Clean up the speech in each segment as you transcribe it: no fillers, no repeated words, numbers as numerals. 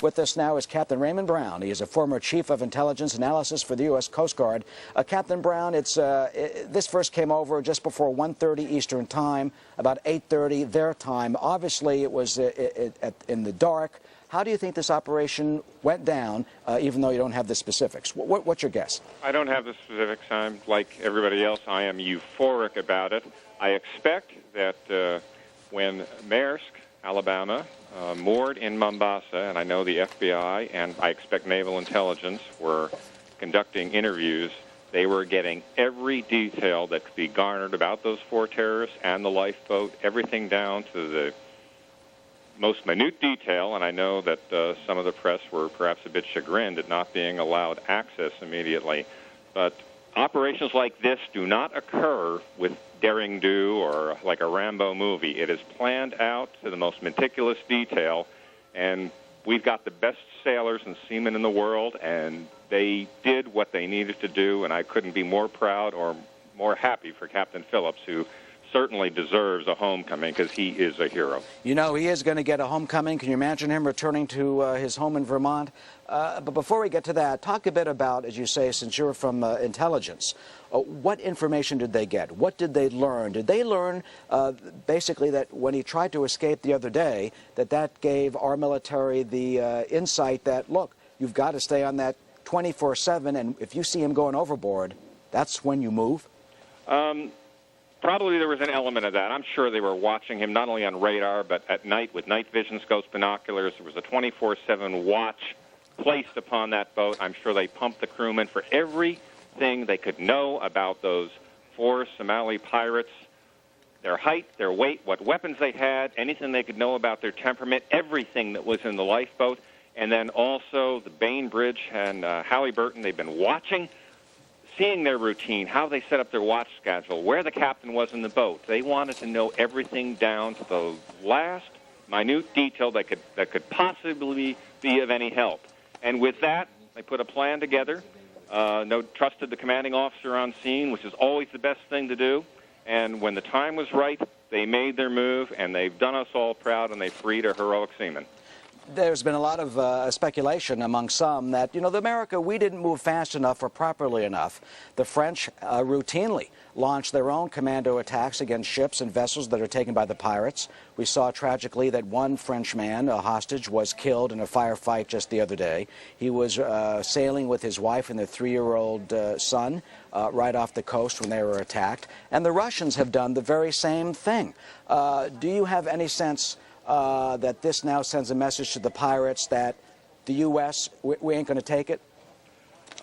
With us now is Captain Raymond Brown. He is a former Chief of Intelligence Analysis for the U.S. Coast Guard. Captain Brown, this first came over just before 1:30 Eastern Time, about 8:30 their time. Obviously, it was in the dark. How do you think this operation went down, even though you don't have the specifics? What's your guess? I don't have the specifics. I'm like everybody else. I am euphoric about it. I expect that when Maersk, Alabama, moored in Mombasa, and I know the FBI and I expect naval intelligence were conducting interviews, they were getting every detail that could be garnered about those four terrorists and the lifeboat, everything down to the most minute detail, and I know that some of the press were perhaps a bit chagrined at not being allowed access immediately. But operations like this do not occur with daring do or like a Rambo movie. It is planned out to the most meticulous detail, and we've got the best sailors and seamen in the world, and they did what they needed to do, and I couldn't be more proud or more happy for Captain Phillips, who certainly deserves a homecoming because he is a hero. You know, he is going to get a homecoming. Can you imagine him returning to his home in Vermont? But before we get to that, talk a bit about, as you say, since you're from intelligence, what information did they get? What did they learn? Did they learn basically that when he tried to escape the other day, that gave our military the insight that, look, you've got to stay on that 24/7, and if you see him going overboard, that's when you move? Probably there was an element of that. I'm sure they were watching him not only on radar, but at night with night vision scopes, binoculars. There was a 24/7 watch placed upon that boat. I'm sure they pumped the crewmen for everything they could know about those four Somali pirates, their height, their weight, what weapons they had, anything they could know about their temperament, everything that was in the lifeboat. And then also the Bainbridge and Halliburton, they've been watching, seeing their routine, how they set up their watch schedule, where the captain was in the boat. They wanted to know everything down to the last minute detail that could possibly be of any help. And with that, they put a plan together. Trusted the commanding officer on scene, which is always the best thing to do. And when the time was right, they made their move, and they've done us all proud, and they freed a heroic seaman. There's been a lot of speculation among some that, you know, America, we didn't move fast enough or properly enough. The French routinely launch their own commando attacks against ships and vessels that are taken by the pirates. We saw tragically that one French man, a hostage, was killed in a firefight just the other day. He was sailing with his wife and their 3-year-old son right off the coast when they were attacked. And the Russians have done the very same thing. Do you have any sense that this now sends a message to the pirates that the U.S., we ain't going to take it?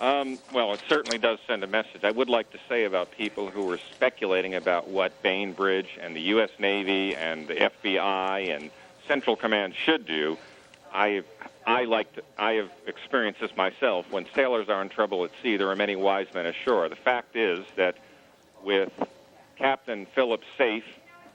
Well, it certainly does send a message. I would like to say about people who were speculating about what Bainbridge and the U.S. Navy and the FBI and Central Command should do. I have experienced this myself. When sailors are in trouble at sea, there are many wise men ashore. The fact is that with Captain Phillips safe,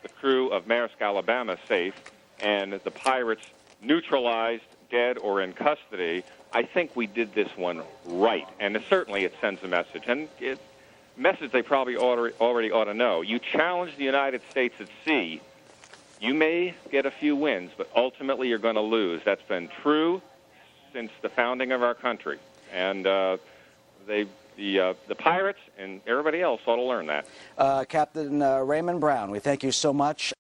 the crew of Maersk, Alabama safe, and the pirates neutralized, dead, or in custody, I think we did this one right. And certainly it sends a message. And it's a message they probably already ought to know. You challenge the United States at sea, you may get a few wins, but ultimately you're going to lose. That's been true since the founding of our country. And the pirates and everybody else ought to learn that. Captain Raymond Brown, we thank you so much.